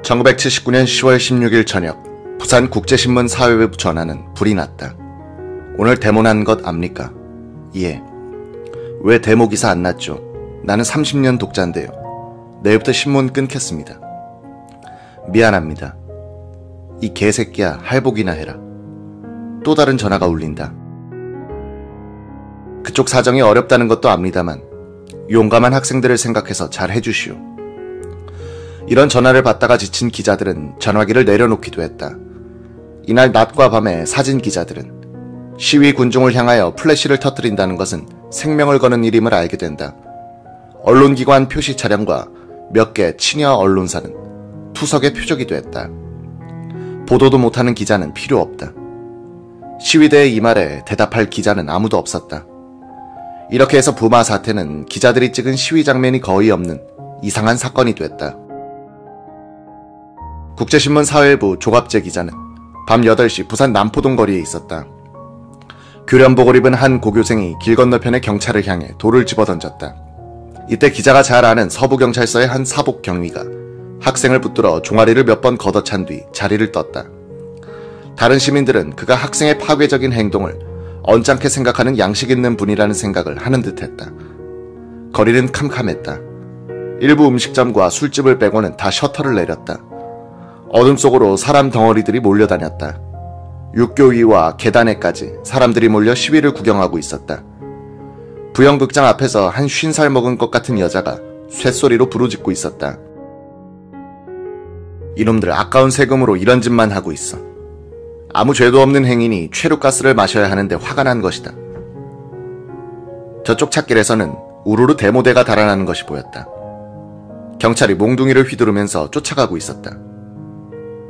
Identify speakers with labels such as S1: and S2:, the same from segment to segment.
S1: 1979년 10월 16일 저녁 부산국제신문 사회부 전화는 불이 났다. 오늘 데모 난 것 압니까? 예. 왜 데모 기사 안 났죠? 나는 30년 독자인데요. 내일부터 신문 끊겠습니다. 미안합니다. 이 개새끼야, 할복이나 해라. 또 다른 전화가 울린다. 그쪽 사정이 어렵다는 것도 압니다만 용감한 학생들을 생각해서 잘 해주시오. 이런 전화를 받다가 지친 기자들은 전화기를 내려놓기도 했다. 이날 낮과 밤에 사진 기자들은 시위 군중을 향하여 플래시를 터뜨린다는 것은 생명을 거는 일임을 알게 된다. 언론기관 표시 차량과 몇 개 친여 언론사는 투석의 표적이 됐다. 보도도 못하는 기자는 필요 없다. 시위대의 이 말에 대답할 기자는 아무도 없었다. 이렇게 해서 부마 사태는 기자들이 찍은 시위 장면이 거의 없는 이상한 사건이 됐다. 국제신문 사회부 조갑재 기자는 밤 8시 부산 남포동 거리에 있었다. 교련복을 입은 한 고교생이 길 건너편의 경찰을 향해 돌을 집어던졌다. 이때 기자가 잘 아는 서부경찰서의 한 사복 경위가 학생을 붙들어 종아리를 몇 번 걷어찬 뒤 자리를 떴다. 다른 시민들은 그가 학생의 파괴적인 행동을 언짢게 생각하는 양식 있는 분이라는 생각을 하는 듯했다. 거리는 캄캄했다. 일부 음식점과 술집을 빼고는 다 셔터를 내렸다. 어둠 속으로 사람 덩어리들이 몰려다녔다. 육교 위와 계단에까지 사람들이 몰려 시위를 구경하고 있었다. 부영극장 앞에서 한 50살 먹은 것 같은 여자가 쇳소리로 부르짖고 있었다. 이놈들 아까운 세금으로 이런 짓만 하고 있어. 아무 죄도 없는 행인이 최루가스를 마셔야 하는데 화가 난 것이다. 저쪽 찻길에서는 우르르 데모대가 달아나는 것이 보였다. 경찰이 몽둥이를 휘두르면서 쫓아가고 있었다.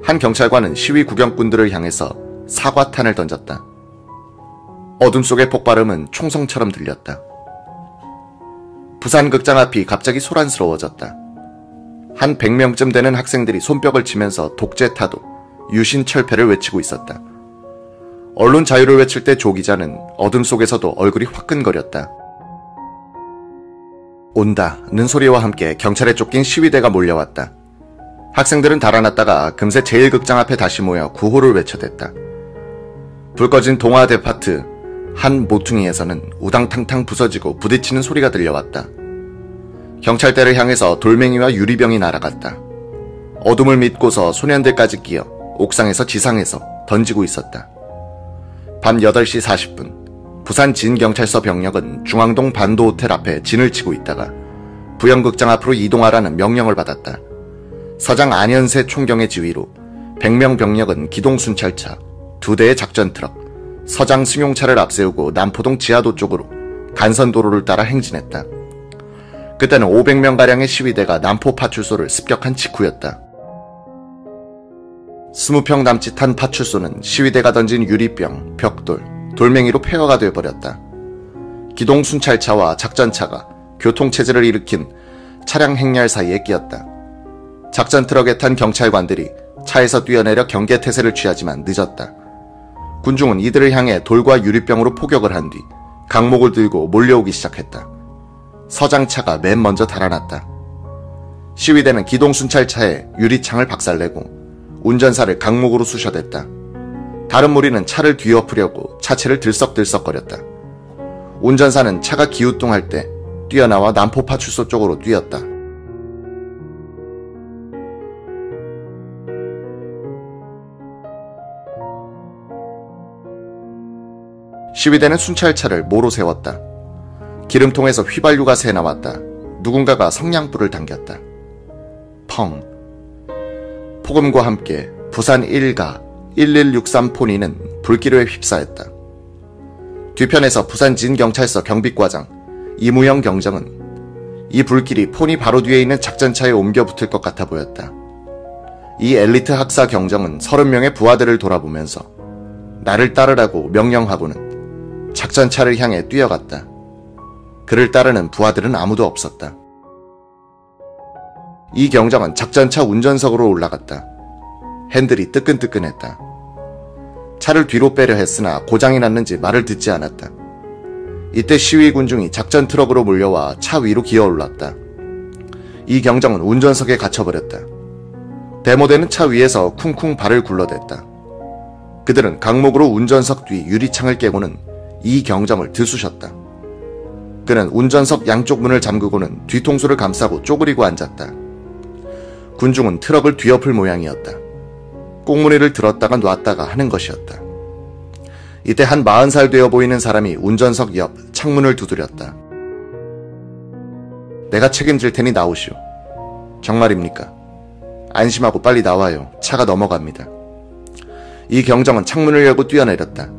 S1: 한 경찰관은 시위 구경꾼들을 향해서 사과탄을 던졌다. 어둠 속의 폭발음은 총성처럼 들렸다. 부산극장 앞이 갑자기 소란스러워졌다. 한 100명쯤 되는 학생들이 손뼉을 치면서 독재타도, 유신철폐를 외치고 있었다. 언론 자유를 외칠 때 조 기자는 어둠 속에서도 얼굴이 화끈거렸다. 온다는 소리와 함께 경찰에 쫓긴 시위대가 몰려왔다. 학생들은 달아났다가 금세 제1극장 앞에 다시 모여 구호를 외쳐댔다. 불 꺼진 동아 데파트 한 모퉁이에서는 우당탕탕 부서지고 부딪히는 소리가 들려왔다. 경찰대를 향해서 돌멩이와 유리병이 날아갔다. 어둠을 믿고서 소년들까지 끼어 옥상에서 지상에서 던지고 있었다. 밤 8시 40분 부산 진경찰서 병력은 중앙동 반도호텔 앞에 진을 치고 있다가 부영극장 앞으로 이동하라는 명령을 받았다. 서장 안현세 총경의 지휘로 100명 병력은 기동순찰차, 2대의 작전트럭, 서장 승용차를 앞세우고 남포동 지하도 쪽으로 간선도로를 따라 행진했다. 그때는 500명가량의 시위대가 남포 파출소를 습격한 직후였다. 20평 남짓한 파출소는 시위대가 던진 유리병, 벽돌, 돌멩이로 폐허가 되어버렸다. 기동순찰차와 작전차가 교통체제를 일으킨 차량 행렬 사이에 끼었다. 작전트럭에 탄 경찰관들이 차에서 뛰어내려 경계태세를 취하지만 늦었다. 군중은 이들을 향해 돌과 유리병으로 포격을 한 뒤 강목을 들고 몰려오기 시작했다. 서장차가 맨 먼저 달아났다. 시위대는 기동순찰차에 유리창을 박살내고 운전사를 강목으로 쑤셔댔다. 다른 무리는 차를 뒤엎으려고 차체를 들썩들썩거렸다. 운전사는 차가 기우뚱할 때 뛰어나와 남포파출소 쪽으로 뛰었다. 시위대는 순찰차를 모로 세웠다. 기름통에서 휘발유가 새나왔다. 누군가가 성냥불을 당겼다. 펑. 폭음과 함께 부산 1가 1163 포니는 불기류에 휩싸였다. 뒤편에서 부산 진경찰서 경비과장 이무영 경정은 이 불길이 포니 바로 뒤에 있는 작전차에 옮겨 붙을 것 같아 보였다. 이 엘리트 학사 경정은 30명의 부하들을 돌아보면서 나를 따르라고 명령하고는 작전차를 향해 뛰어갔다. 그를 따르는 부하들은 아무도 없었다. 이 경정은 작전차 운전석으로 올라갔다. 핸들이 뜨끈뜨끈했다. 차를 뒤로 빼려 했으나 고장이 났는지 말을 듣지 않았다. 이때 시위 군중이 작전 트럭으로 몰려와 차 위로 기어올랐다. 이 경정은 운전석에 갇혀버렸다. 데모되는 차 위에서 쿵쿵 발을 굴러댔다. 그들은 강목으로 운전석 뒤 유리창을 깨고는 이 경정을 들쑤셨다. 그는 운전석 양쪽 문을 잠그고는 뒤통수를 감싸고 쪼그리고 앉았다. 군중은 트럭을 뒤엎을 모양이었다. 꽁무니를 들었다가 놨다가 하는 것이었다. 이때 한 40살 되어 보이는 사람이 운전석 옆 창문을 두드렸다. 내가 책임질 테니 나오시오. 정말입니까? 안심하고 빨리 나와요. 차가 넘어갑니다. 이 경정은 창문을 열고 뛰어내렸다.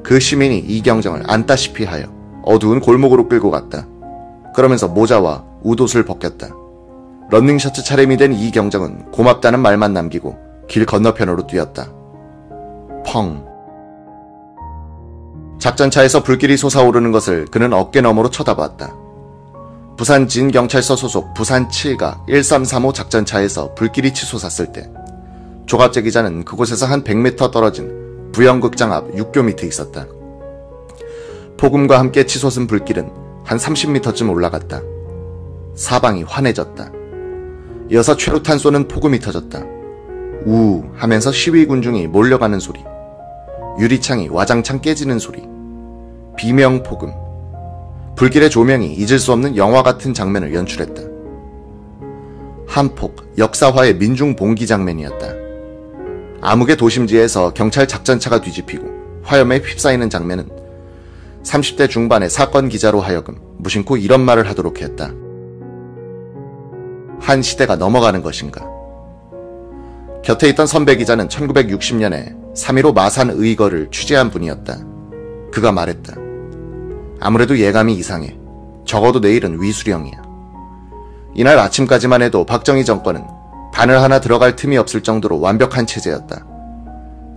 S1: 그 시민이 이 경정을 안다시피 하여 어두운 골목으로 끌고 갔다. 그러면서 모자와 웃옷을 벗겼다. 런닝셔츠 차림이 된 이 경정은 고맙다는 말만 남기고 길 건너편으로 뛰었다. 펑. 작전차에서 불길이 솟아오르는 것을 그는 어깨너머로 쳐다봤다. 부산 진경찰서 소속 부산 7가 1335 작전차에서 불길이 치솟았을 때 조갑재 기자는 그곳에서 한 100m 떨어진 부영극장 앞 육교 밑에 있었다. 폭음과 함께 치솟은 불길은 한 30m쯤 올라갔다. 사방이 환해졌다. 이어서 최루탄 쏘는 폭음이 터졌다. 우 하면서 시위 군중이 몰려가는 소리, 유리창이 와장창 깨지는 소리, 비명폭음, 불길의 조명이 잊을 수 없는 영화 같은 장면을 연출했다. 한폭 역사화의 민중 봉기 장면이었다. 암흑의 도심지에서 경찰 작전차가 뒤집히고 화염에 휩싸이는 장면은 30대 중반의 사건 기자로 하여금 무심코 이런 말을 하도록 했다. 한 시대가 넘어가는 것인가. 곁에 있던 선배 기자는 1960년에 3.15 마산 의거를 취재한 분이었다. 그가 말했다. 아무래도 예감이 이상해. 적어도 내일은 위수령이야. 이날 아침까지만 해도 박정희 정권은 바늘 하나 들어갈 틈이 없을 정도로 완벽한 체제였다.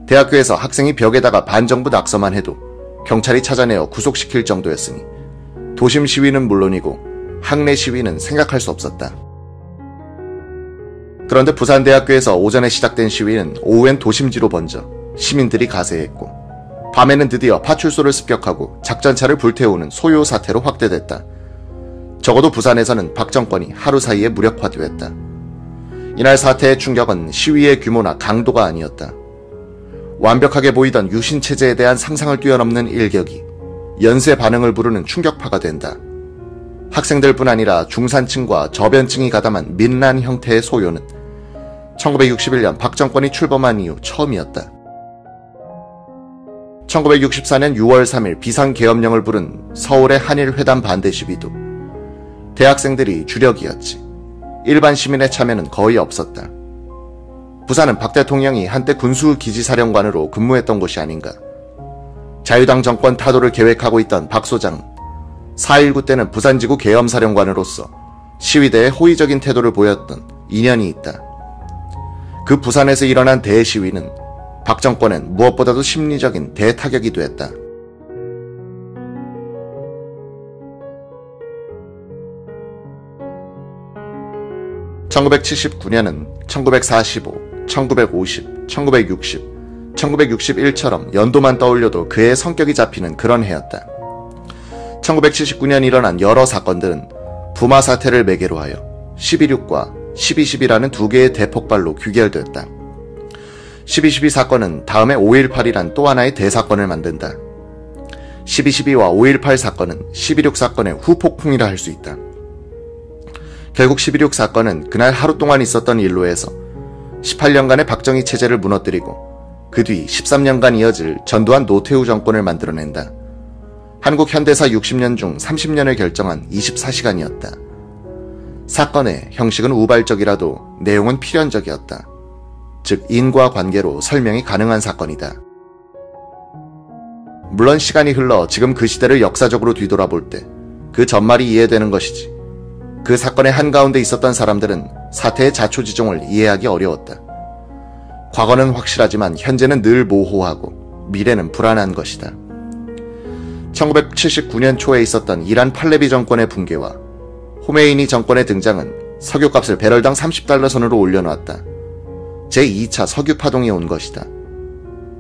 S1: 대학교에서 학생이 벽에다가 반정부 낙서만 해도 경찰이 찾아내어 구속시킬 정도였으니 도심 시위는 물론이고 학내 시위는 생각할 수 없었다. 그런데 부산대학교에서 오전에 시작된 시위는 오후엔 도심지로 번져 시민들이 가세했고 밤에는 드디어 파출소를 습격하고 작전차를 불태우는 소요 사태로 확대됐다. 적어도 부산에서는 박정권이 하루 사이에 무력화되었다. 이날 사태의 충격은 시위의 규모나 강도가 아니었다. 완벽하게 보이던 유신체제에 대한 상상을 뛰어넘는 일격이 연쇄 반응을 부르는 충격파가 된다. 학생들뿐 아니라 중산층과 저변층이 가담한 민란 형태의 소요는 1961년 박정권이 출범한 이후 처음이었다. 1964년 6월 3일 비상계엄령을 부른 서울의 한일회담 반대 시위도 대학생들이 주력이었지. 일반 시민의 참여는 거의 없었다. 부산은 박 대통령이 한때 군수기지사령관으로 근무했던 곳이 아닌가. 자유당 정권 타도를 계획하고 있던 박 소장은 4.19 때는 부산지구 계엄사령관으로서 시위대에 호의적인 태도를 보였던 인연이 있다. 그 부산에서 일어난 대시위는 박 정권엔 무엇보다도 심리적인 대타격이 되었다. (1979년은) 1945, 1950, 1960, 1961처럼 연도만 떠올려도 그의 성격이 잡히는 그런 해였다. 1979년 일어난 여러 사건들은 부마 사태를 매개로 하여 12.6과 12.12라는 두 개의 대폭발로 귀결됐다. 12.12 사건은 다음에 5.18이란 또 하나의 대사건을 만든다. 12.12와 5.18 사건은 12.6 사건의 후폭풍이라 할 수 있다. 결국 12.6 사건은 그날 하루 동안 있었던 일로 해서 18년간의 박정희 체제를 무너뜨리고 그 뒤 13년간 이어질 전두환 노태우 정권을 만들어낸다. 한국 현대사 60년 중 30년을 결정한 24시간이었다. 사건의 형식은 우발적이라도 내용은 필연적이었다. 즉 인과관계로 설명이 가능한 사건이다. 물론 시간이 흘러 지금 그 시대를 역사적으로 뒤돌아볼 때 그 전말이 이해되는 것이지. 그 사건의 한가운데 있었던 사람들은 사태의 자초지종을 이해하기 어려웠다. 과거는 확실하지만 현재는 늘 모호하고 미래는 불안한 것이다. 1979년 초에 있었던 이란 팔레비 정권의 붕괴와 호메이니 정권의 등장은 석유값을 배럴당 30달러 선으로 올려놓았다. 제2차 석유파동이 온 것이다.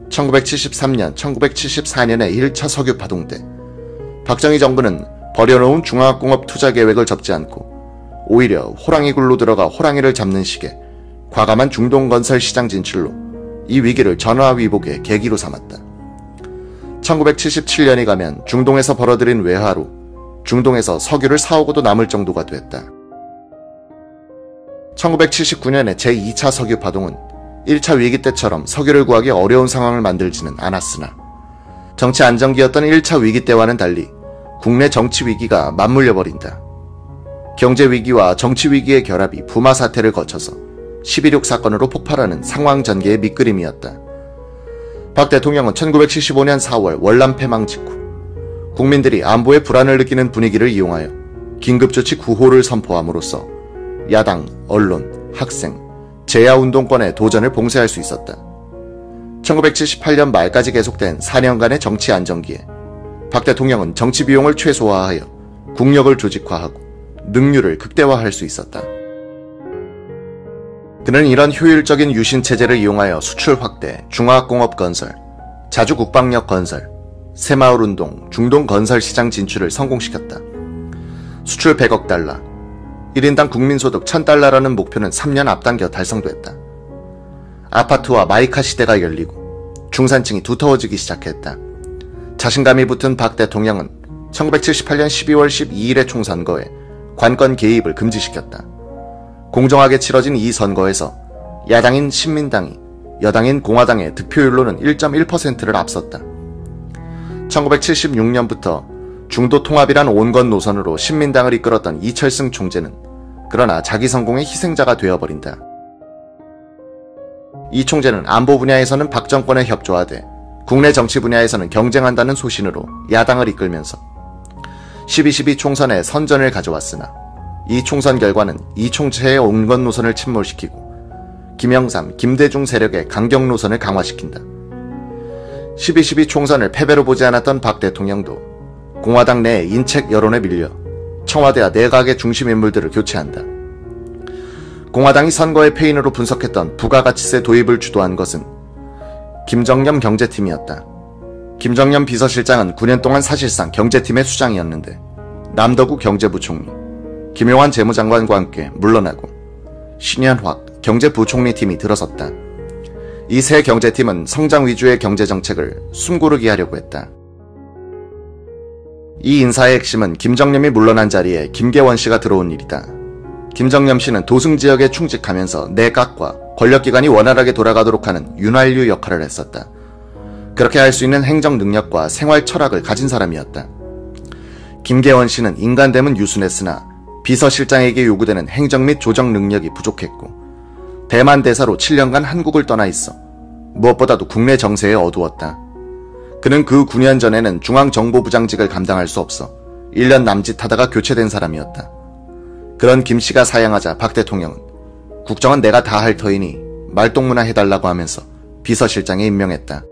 S1: 1973년, 1974년의 1차 석유파동 때 박정희 정부는 버려놓은 중화학공업 투자 계획을 접지 않고 오히려 호랑이 굴로 들어가 호랑이를 잡는 식의 과감한 중동건설 시장 진출로 이 위기를 전화위복의 계기로 삼았다. 1977년이 가면 중동에서 벌어들인 외화로 중동에서 석유를 사오고도 남을 정도가 됐다. 1979년의 제2차 석유 파동은 1차 위기 때처럼 석유를 구하기 어려운 상황을 만들지는 않았으나 정치 안정기였던 1차 위기 때와는 달리 국내 정치 위기가 맞물려 버린다. 경제 위기와 정치 위기의 결합이 부마 사태를 거쳐서 12.6 사건으로 폭발하는 상황 전개의 밑그림이었다. 박 대통령은 1975년 4월 월남 패망 직후 국민들이 안보에 불안을 느끼는 분위기를 이용하여 긴급조치 9호를 선포함으로써 야당, 언론, 학생, 재야운동권의 도전을 봉쇄할 수 있었다. 1978년 말까지 계속된 4년간의 정치 안정기에 박 대통령은 정치 비용을 최소화하여 국력을 조직화하고 능률을 극대화할 수 있었다. 그는 이런 효율적인 유신체제를 이용하여 수출 확대, 중화학공업 건설, 자주 국방력 건설, 새마을운동, 중동 건설 시장 진출을 성공시켰다. 수출 100억 달러, 1인당 국민소득 1000달러라는 목표는 3년 앞당겨 달성됐다. 아파트와 마이카 시대가 열리고 중산층이 두터워지기 시작했다. 자신감이 붙은 박 대통령은 1978년 12월 12일의 총선거에 관권 개입을 금지시켰다. 공정하게 치러진 이 선거에서 야당인 신민당이 여당인 공화당의 득표율로는 1.1%를 앞섰다. 1976년부터 중도 통합이란 온건 노선으로 신민당을 이끌었던 이철승 총재는 그러나 자기 성공의 희생자가 되어버린다. 이 총재는 안보 분야에서는 박 정권에 협조하되 국내 정치 분야에서는 경쟁한다는 소신으로 야당을 이끌면서 12.12 총선에 선전을 가져왔으나 이 총선 결과는 이 총재의 온건 노선을 침몰시키고 김영삼, 김대중 세력의 강경 노선을 강화시킨다. 12.12 총선을 패배로 보지 않았던 박 대통령도 공화당 내 인책 여론에 밀려 청와대와 내각의 중심 인물들을 교체한다. 공화당이 선거의 패인으로 분석했던 부가가치세 도입을 주도한 것은 김정념 경제팀이었다. 김정념 비서실장은 9년 동안 사실상 경제팀의 수장이었는데 남덕우 경제부총리, 김용환 재무장관과 함께 물러나고 신현확 경제부총리 팀이 들어섰다. 이 세 경제팀은 성장 위주의 경제정책을 숨고르기 하려고 했다. 이 인사의 핵심은 김정념이 물러난 자리에 김계원 씨가 들어온 일이다. 김정념 씨는 도승 지역에 충직하면서 내각과 권력기관이 원활하게 돌아가도록 하는 윤활유 역할을 했었다. 그렇게 할 수 있는 행정 능력과 생활 철학을 가진 사람이었다. 김계원 씨는 인간됨은 유순했으나 비서실장에게 요구되는 행정 및 조정 능력이 부족했고 대만 대사로 7년간 한국을 떠나 있어 무엇보다도 국내 정세에 어두웠다. 그는 그 9년 전에는 중앙정보부장직을 감당할 수 없어 1년 남짓하다가 교체된 사람이었다. 그런 김 씨가 사양하자 박 대통령은 국정은 내가 다 할 터이니 말동무나 해달라고 하면서 비서실장에 임명했다.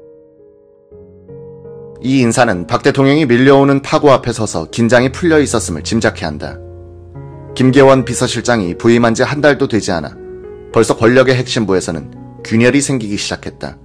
S1: 이 인사는 박 대통령이 밀려오는 파고 앞에 서서 긴장이 풀려 있었음을 짐작케 한다. 김계원 비서실장이 부임한 지 한 달도 되지 않아 벌써 권력의 핵심부에서는 균열이 생기기 시작했다.